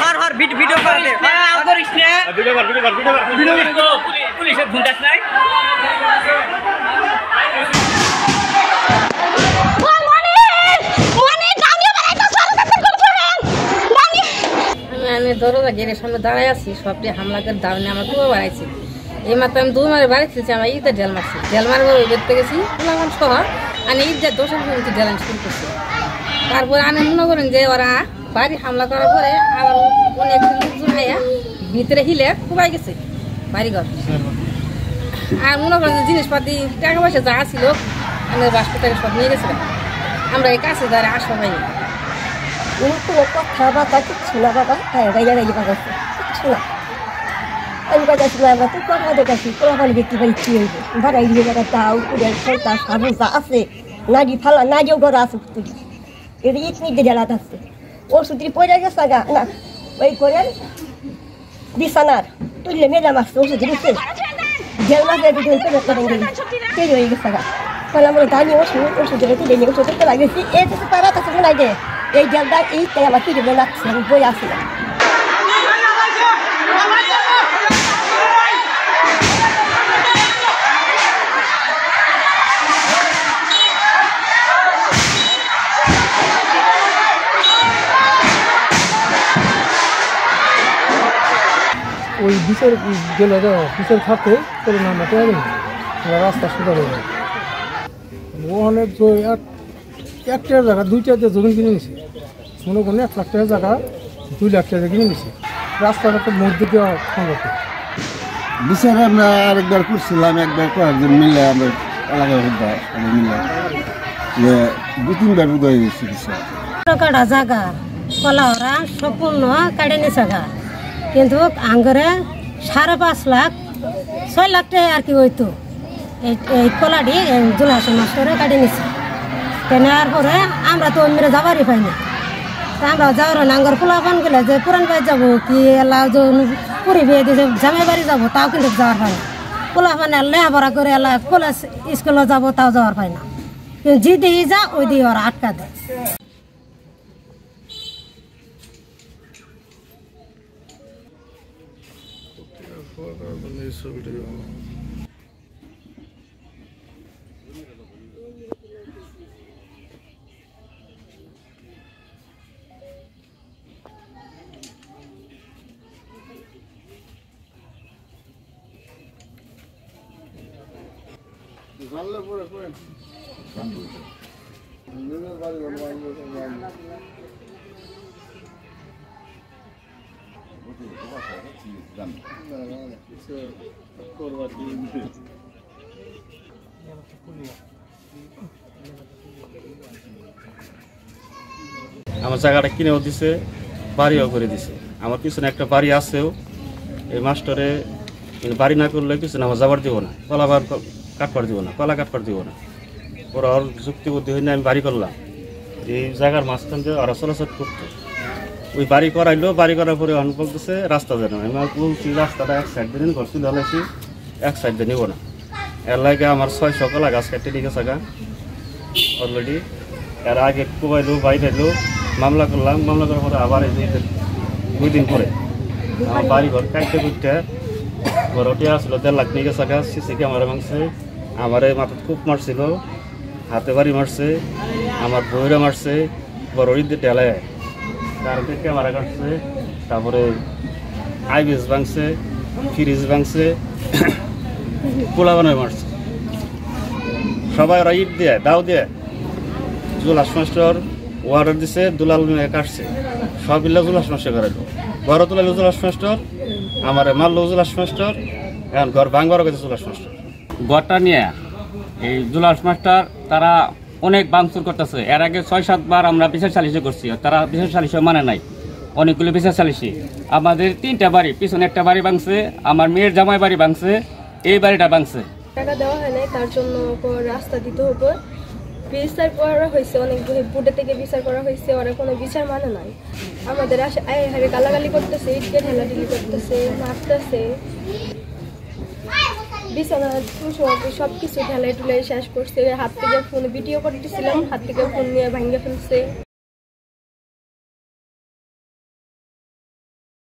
Har Har video করলে করিস না ভিডিও পুলিশের ভুন্ডাস নাই আমি দরজা গেটের সামনে দাঁড়ায় আছি সবটি হামলা করে দাঁড়ানো আমার পুরো বাড়াইছি এই মাত্র আমি 2 মারে বাড়ি খেয়েছি আমার ঈদের ঢেল মারছি ঢেল মারবো দেখতে গেছি পুলাগান সহ আমি ঈদের 10 ঢেল শুরু করছি তারপরে আমি মনে করেন যে ওরা বাড়ি হামলা করার পরে আবার অনেক লোকজন আইয়া ভিতরে হিলে খুবাই গেছে বাড়িঘর আর মনে করেন যে জিনিসপাতি টাকা পয়সা যা ছিল আমাদের বাসপতাকে সব নিয়ে গেছিলাম আমরা এই কাছে ধরে আসা পাইনি কথাবার্তা কিচ্ছু না বাবা কিচ্ছু না আমি কাছে আমরা তো কথা দেখাচ্ছি কোলাপানি ব্যক্তি বাড়ি কি হইবে ভাড়াই দিয়ে যারা দাও কুড়ের ফলতা সাবু যা আছে নাড়ি ফালা নাড়িও ঘর আছে তুলি এর ইট নিতে জেলাত আছে ওষুধি পড়ে গেছে গা না ওই করে বিছানার তুললে মেজাম আসছে ওষুধি দিচ্ছে জেল মাসে তৈরি হয়ে গেছে গা তাহলে আমরা দামি ওষুধের তুলে নিয়ে ওষুধ করতে লাগেছি এই তো তারা কাছে শোনাই দে এই জেলটা এইটাই আমার তুলে লাগছে আমি বই আসি না ওই বিচার গেলে বিচার থাকতে করে না আমরা পেয়ে রাস্তা সোজা হয়ে যায় ওখানে একটা জায়গা 2টা জমি কিনে নিছে মনে করেন 1 লাখ টাকা জায়গা 2 লাখ টাকা কিনে নিছে রাস্তাটা তো মধ্যে দেওয়া সম্ভব বিচার আমরা আরেকবার করছিলাম একবার কয়েকজন মিলে আমরা এলাকায় মিলে যে 2-3বার উদয় হয়েছে বিচার কাটা জায়গা কলা ওরা সম্পূর্ণ কাটে নিছে গা কিন্তু আঙ্গরে 5.5 লাখ 6 লাখ টাকা আর কি হইতো এই কলাটি জুলাস মাস্টারে কাটে নিছে কেনার পরে আমরা তো মেরে যাবারই পাইনি তা আমরা যাওয়ার আঙ্গর পোলাপান গেলে যে পুরান বাড়ি যাবো কি এলা পুরি বিয়ে দিয়ে জামাই বাড়ি যাবো তাও কিন্তু যাওয়ার পাই না পোলাপানে লেহাপড়া করে এলা কলেজ স্কুলে যাবো তাও যাওয়ার পাই না কিন্তু যে দিয়ে যা ওই দিয়ে ওরা আটকা দেয় আমার জায়গাটা কিনেও দিছে বাড়িও করে দিছে আমার পিছনে একটা বাড়ি আছেও এই মাস্টারে বাড়ি না করলে পিছনে আমার যাবার দিব না কলা কাটপার দিব না কলা কাটপার দিব না ওরা ওর যুক্তি বুদ্ধি হয়ে আমি বাড়ি করলাম এই জায়গার মাঝখান দিয়ে ওরা চলাচল করতো ওই বাড়ি করাইলো বাড়ি করার পরে অনুভব করছে রাস্তা দেয় না আমি বলছি রাস্তাটা 1 সাইড দিয়ে ঘর তুলে হলাইছি 1 সাইড দিয়ে নিব না এর লাগে আমার 600 কলা গাছ কাটতে নিয়ে গেছে গা অলরেডি এর আগে কোবাইলো বাইরে এলো মামলা করলাম মামলা করার পরে আবার এই 2 দিন পরে আমার বাড়ি ঘর কাটতে করতে ঘরটি আসলো 1.5 লাখ নিয়ে গেছে গা সিসি ক্যামেরা ভাঙছে আমার এই মাথা খুব মারছিল হাতে বাড়ি মারছে আমার বইরা মারছে বড় ঈদের টেলায় কারণে ক্যামেরা কাটছে তারপরে আইবিএস ভাঙছে ফ্রিজ ভাঙছে পোলা বানায় মারছে সবাই ওরা ইট দিয়ে দাও দিয়ে জুলাস মাস্টার ওয়ার্ডার দিছে দুলাল মিলে কাটছে সব ইল্লা জুলাস মাস্টার করাইলো ঘর তুলাইলো জুলাস মাস্টার আমার মারলো জুলাস মাস্টার এখন ঘর ভাঙবার গেছে জুলাস মাস্টার ঘরটা নিয়ে এই জুলাস মাস্টার তারা অনেক ভাঙচুর করতেছে এর আগে 6-7 বার আমরা বিচার সালিশি করছি তারা বিচার সালিশি মানে নাই অনেকগুলো বিচার সালিশি আমাদের 3টা বাড়ি পিছনে একটা বাড়ি ভাঙছে আমার মেয়ের জামাই বাড়ি ভাঙছে এই বাড়িটা ভাঙছে টাকা দেওয়া হয় নাই তার জন্য রাস্তা দিতে হবে বিচার করা হয়েছে অনেক বুড়ে থেকে বিচার করা হয়েছে ওরা কোনো বিচার মানে নাই আমাদের হারে গালাগালি করতেছে ইটকে ঢেলাঢেলি করতেছে মারতেছে বিছানা সব কিছু ঢেলাই টুলাই শেষ করছে হাত থেকে ফোন ভিডিও করতেছিলাম হাত থেকে ফোন নিয়ে ভাঙিয়ে ফেলছে